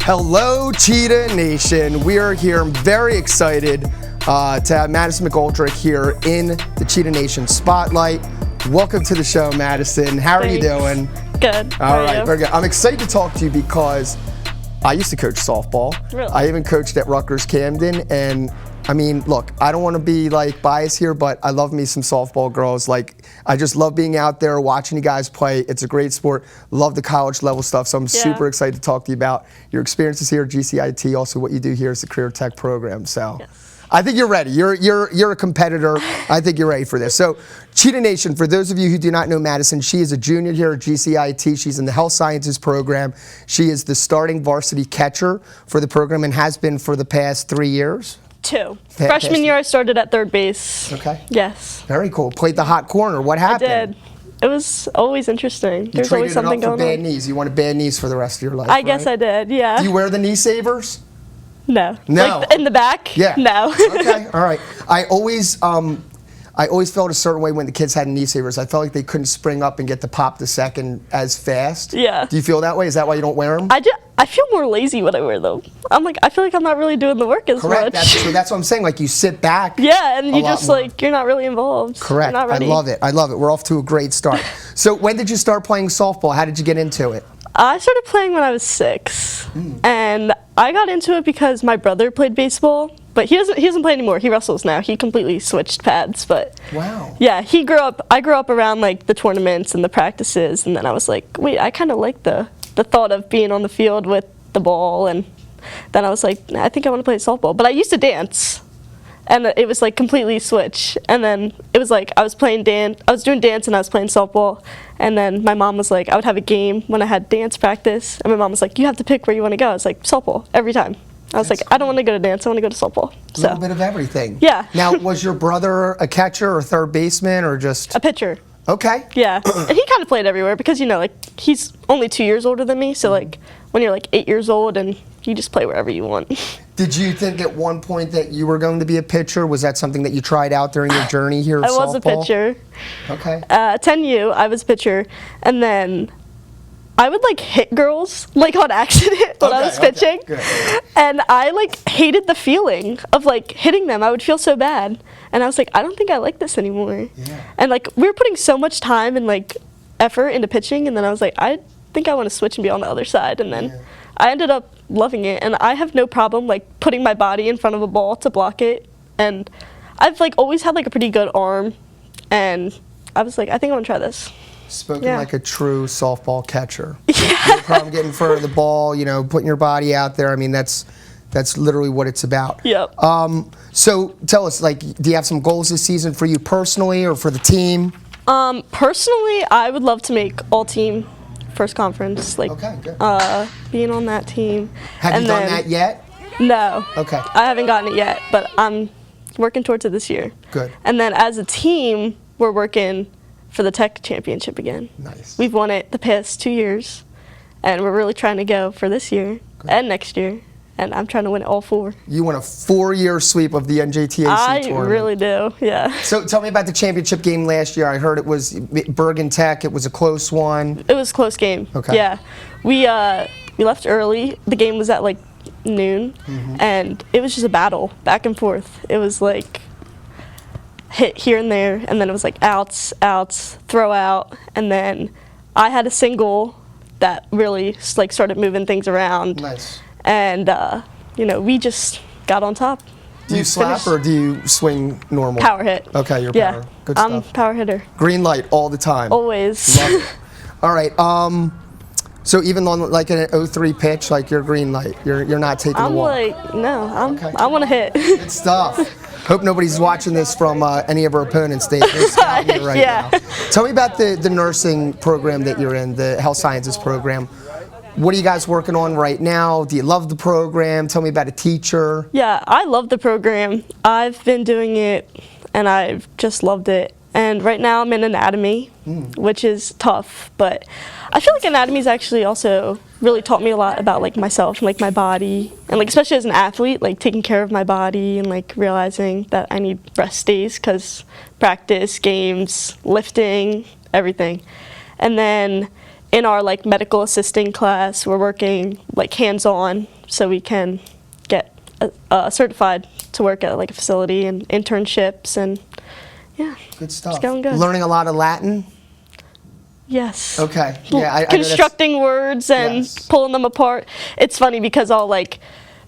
Hello, Cheetah Nation. We are here. I'm very excited to have Madison McGoldrick here in the Cheetah Nation Spotlight. Welcome to the show, Madison. How are you doing? Good. All right, very good. I'm excited to talk to you because I used to coach softball. Really? I even coached at Rutgers Camden, and I mean, look, I don't want to be like biased here, but I love me some softball girls. Like, I just love being out there, watching you guys play. It's a great sport. Love the college level stuff. So I'm super excited to talk to you about your experiences here at GCIT, also what you do here as the Career Tech program. So I think you're ready. You're a competitor. I think you're ready for this. So Cheetah Nation, for those of you who do not know Madison, she is a junior here at GCIT. She's in the Health Sciences program. She is the starting varsity catcher for the program and has been for the past 3 years. 2. Freshman year, I started at third base. Okay. Yes. Very cool. Played the hot corner. What happened? I did. It was always interesting. There's always something going on. You traded it up for bad knees. You wanted bad knees for the rest of your life, I guess I did, yeah. Do you wear the knee savers? No. No. Like in the back? Yeah. No. Okay, all right. I always felt a certain way when the kids had knee savers. I felt like they couldn't spring up and get to pop the second as fast. Yeah. Do you feel that way? Is that why you don't wear them? I feel more lazy when I wear them. I feel like I'm not really doing the work as Correct. much. That's true. That's what I'm saying. Like, you sit back. Yeah, and you just more. like, you're not really involved. Correct. You're not ready. I love it. I love it. We're off to a great start. So when did you start playing softball? How did you get into it? I started playing when I was 6, and I got into it because my brother played baseball, but he doesn't play anymore. He wrestles now. He completely switched paths, but wow. Yeah, I grew up around like the tournaments and the practices, and then I was like, wait, I kind of like the thought of being on the field with the ball, and then I was like, I think I want to play softball. But I used to dance, and it was like completely switch. And then it was like I was doing dance and I was playing softball. And then my mom was like, I would have a game when I had dance practice, and my mom was like, you have to pick where you want to go. I was like, softball every time. I was like, I don't want to go to dance, I want to go to softball. A little bit of everything. Yeah. Now, was your brother a catcher or third baseman or just a pitcher? Okay. Yeah, and he kind of played everywhere because, you know, like, he's only 2 years older than me, so like when you're like 8 years old and you just play wherever you want. Did you think at one point that you were going to be a pitcher? Was that something that you tried out during your journey here at softball? I was a pitcher. Okay. 10U, I was a pitcher, and then I would like hit girls like on accident when I was pitching, and I like hated the feeling of like hitting them. I would feel so bad, and I was like, I don't think I like this anymore. Yeah. And like we were putting so much time and like effort into pitching, and then I was like, I think I want to switch and be on the other side, and then I ended up loving it, and I have no problem like putting my body in front of a ball to block it, and I've like always had like a pretty good arm, and I was like, I think I want to try this. Spoken like a true softball catcher. Yeah. No problem getting in front of the ball, you know, putting your body out there. I mean, that's literally what it's about. Yep. So tell us, like, do you have some goals this season for you personally or for the team? Personally, I would love to make all-team first conference, like being on that team. Have you done that yet? No. Okay. I haven't gotten it yet, but I'm working towards it this year. Good. And then as a team, we're working for the Tech Championship again. Nice. We've won it the past 2 years, and we're really trying to go for this year and next year, and I'm trying to win it all 4. You want a 4-year sweep of the NJTAC tournament. I really do, yeah. So tell me about the championship game last year. I heard it was Bergen Tech. It was a close one. It was a close game. Okay. Yeah. We left early. The game was at like noon, and it was just a battle back and forth. It was like hit here and there, and then it was like outs, throw out, and then I had a single that really like started moving things around. Nice. And you know, we just got on top. Do you slap or do you swing normal? Power hit. Okay, you're power. Good stuff. I'm a power hitter. Green light all the time. Always. Love it. All right. So even on like an 0-3 pitch, like you're green light, you're not taking the walk. I want to hit. Good stuff. Hope nobody's watching this from any of our opponents. They're scouting you right now. Tell me about the nursing program that you're in, the health sciences program. What are you guys working on right now? Do you love the program? Tell me about a teacher. Yeah, I love the program. I've been doing it, and I've just loved it. And right now I'm in anatomy, which is tough, but I feel like anatomy's actually also really taught me a lot about like myself and like my body, and like especially as an athlete, like taking care of my body and like realizing that I need rest days because practice, games, lifting, everything. And then in our like medical assisting class, we're working like hands-on so we can get certified to work at like a facility and internships and yeah. Good stuff. It's going good. Learning a lot of Latin? Yes. Okay. Yeah, I know constructing words and Yes. pulling them apart. It's funny because I'll like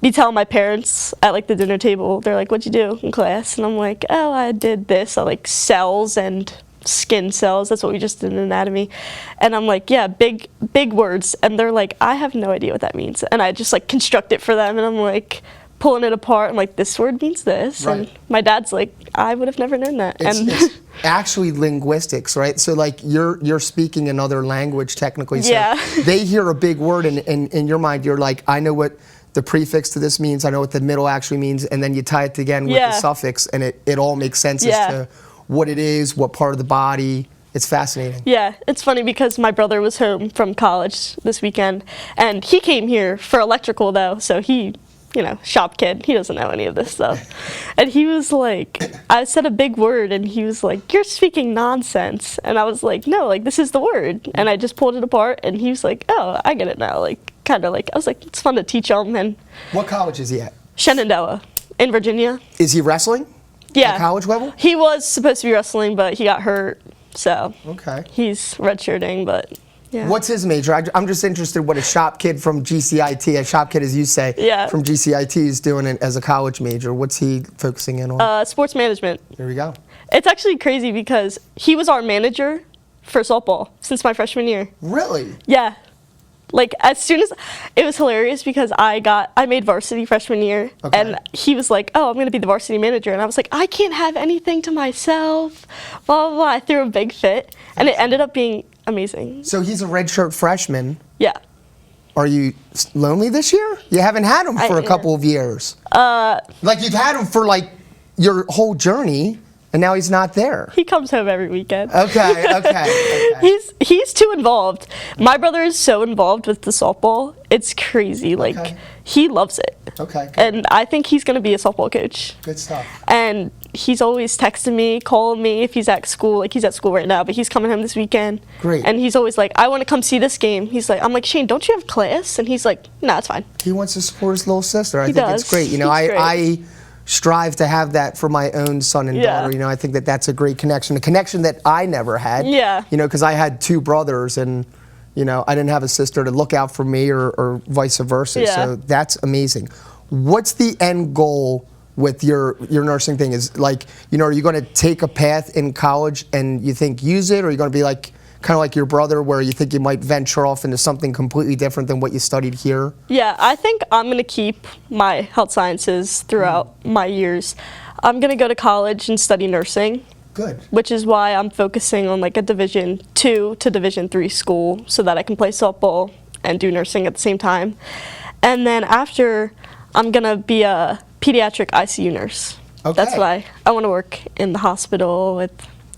be telling my parents at like the dinner table, they're like, "What'd you do in class?" And I'm like, "Oh, I did this. I like cells and skin cells. That's what we just did in anatomy." And I'm like, "Yeah, big words." And they're like, "I have no idea what that means." And I just like construct it for them, and I'm like pulling it apart. I'm like, "This word means this." Right. And my dad's like, "I would have never known that." It's actually linguistics, right? So like you're speaking another language technically. So Yeah. they hear a big word and in your mind you're like, I know what the prefix to this means, I know what the middle actually means, and then you tie it again with the suffix and it all makes sense as to what it is, what part of the body. It's fascinating. Yeah, it's funny because my brother was home from college this weekend, and he came here for electrical though, so he, you know, shop kid, he doesn't know any of this stuff. And he was like, I said a big word, and he was like, "You're speaking nonsense." And I was like, "No, like this is the word." And I just pulled it apart, and he was like, "Oh, I get it now." Like, kind of like, I was like, it's fun to teach him. And What college is he at? Shenandoah in Virginia. Is he wrestling? Yeah. At college level? He was supposed to be wrestling, but he got hurt, so Okay. he's redshirting, but yeah. What's his major? I'm just interested what a shop kid from GCIT, a shop kid as you say, from GCIT is doing it as a college major. What's he focusing in on? Sports management. There we go. It's actually crazy because he was our manager for softball since my freshman year. Really? Yeah. Like as soon as, it was hilarious because I made varsity freshman year, and he was like, "Oh, I'm going to be the varsity manager." And I was like, "I can't have anything to myself, blah, blah, blah." I threw a big fit, and it ended up being amazing. So he's a redshirt freshman. Yeah. Are you lonely this year? You haven't had him for a couple of years. Like you've had him for like your whole journey, and now he's not there. He comes home every weekend. Okay. He's too involved. My brother is so involved with the softball. It's crazy. Like he loves it. Okay. Good. And I think he's going to be a softball coach. Good stuff. And he's always texting me, calling me if he's at school. Like he's at school right now, but he's coming home this weekend. Great. And he's always like, "I want to come see this game." He's like, I'm like, "Shane, don't you have class?" And he's like, "No, it's fine." He wants to support his little sister. I think does. it's great. You know, He's great. I strive to have that for my own son and daughter. You know, I think that that's a great connection, a connection that I never had. Yeah. You know, because I had two brothers and, you know, I didn't have a sister to look out for me or vice versa. Yeah. So that's amazing. What's the end goal with your nursing thing? Is like, you know, are you going to take a path in college and you think use it, or are you going to be like kind of like your brother where you think you might venture off into something completely different than what you studied here? Yeah, I think I'm going to keep my health sciences throughout my years. I'm going to go to college and study nursing. Good. Which is why I'm focusing on like a Division II to Division III school so that I can play softball and do nursing at the same time. And then after, I'm going to be a pediatric ICU nurse. Okay. That's why I want to work in the hospital with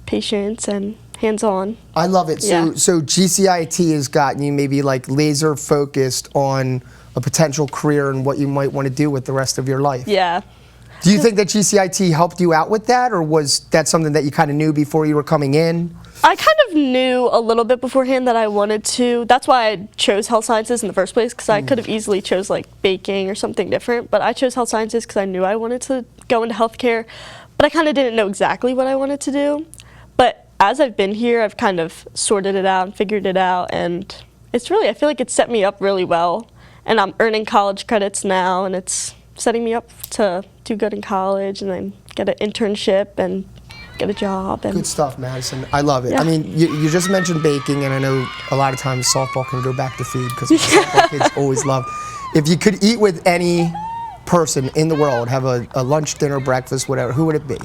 patients and hands-on. I love it. Yeah. So GCIT has gotten you maybe like laser focused on a potential career and what you might want to do with the rest of your life. Yeah. Do you think that GCIT helped you out with that, or was that something that you kind of knew before you were coming in? I kind of knew a little bit beforehand that I wanted to. That's why I chose health sciences in the first place, because I could have easily chose like baking or something different. But I chose health sciences because I knew I wanted to go into healthcare, but I kind of didn't know exactly what I wanted to do. But as I've been here, I've kind of sorted it out and figured it out, and it's really, I feel like it's set me up really well. And I'm earning college credits now, and it's setting me up to do good in college and then get an internship and get a job. And Good stuff, Madison. I love it. Yeah. I mean, you just mentioned baking, and I know a lot of times softball can go back to food because softball kids always love. If you could eat with any person in the world, have a lunch, dinner, breakfast, whatever, who would it be?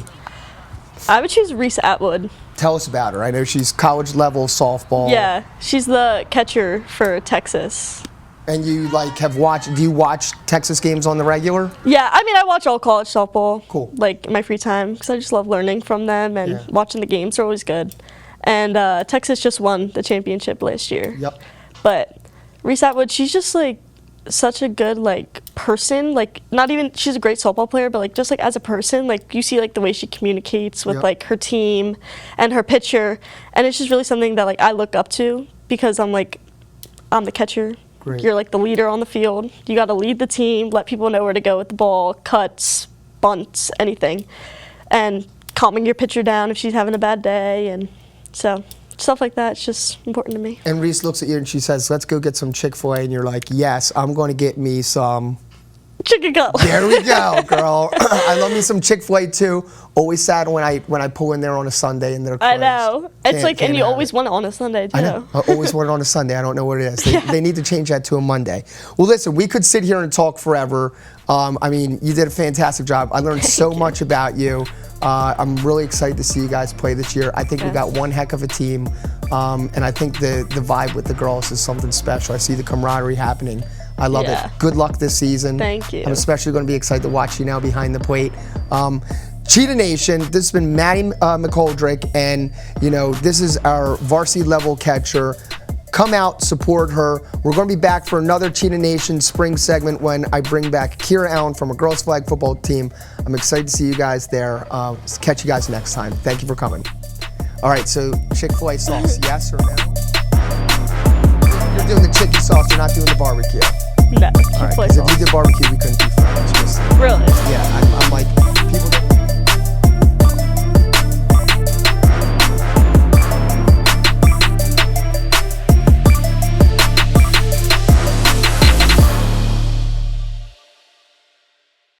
I would choose Reese Atwood. Tell us about her. I know she's college level softball. Yeah, she's the catcher for Texas. And you like have watched, do you watch Texas games on the regular? Yeah, I mean, I watch all college softball. Cool. Like in my free time, because I just love learning from them, and watching the games are always good. And Texas just won the championship last year. Yep. But Reese Atwood, she's just like such a good like person. Like not even, she's a great softball player, but like just like as a person, like you see like the way she communicates with like her team and her pitcher, and it's just really something that like I look up to because I'm the catcher. Great. You're like the leader on the field. You got to lead the team, let people know where to go with the ball, cuts, bunts, anything, and calming your pitcher down if she's having a bad day, and so stuff like that. It's just important to me. And Reese looks at you and she says, "Let's go get some Chick-fil-A," and you're like, "Yes, I'm going to get me some." Chicken cutlet. There we go, girl. I love me some Chick-fil-A too. Always sad when I pull in there on a Sunday and they're closed. I know. It's like, and you have always it. want it on a Sunday too. I know. I always want it on a Sunday. I don't know what it is. They need to change that to a Monday. Well, listen, we could sit here and talk forever. I mean, you did a fantastic job. I learned so much about you. I'm really excited to see you guys play this year. I think we got one heck of a team, and I think the vibe with the girls is something special. I see the camaraderie happening. I love it. Good luck this season. Thank you. I'm especially going to be excited to watch you now behind the plate. Cheetah Nation, this has been Maddie McGoldrick, and this is our varsity level catcher. Come out, support her. We're going to be back for another Cheetah Nation spring segment when I bring back Kira Allen from a girls flag football team. I'm excited to see you guys there. Catch you guys next time. Thank you for coming. All right, so Chick-fil-A sauce, yes or no? You're doing the chicken sauce, you're not doing the barbecue. No, All right, Chick-fil-A 'cause if sauce. you did barbecue, we couldn't be friends. Really? Yeah,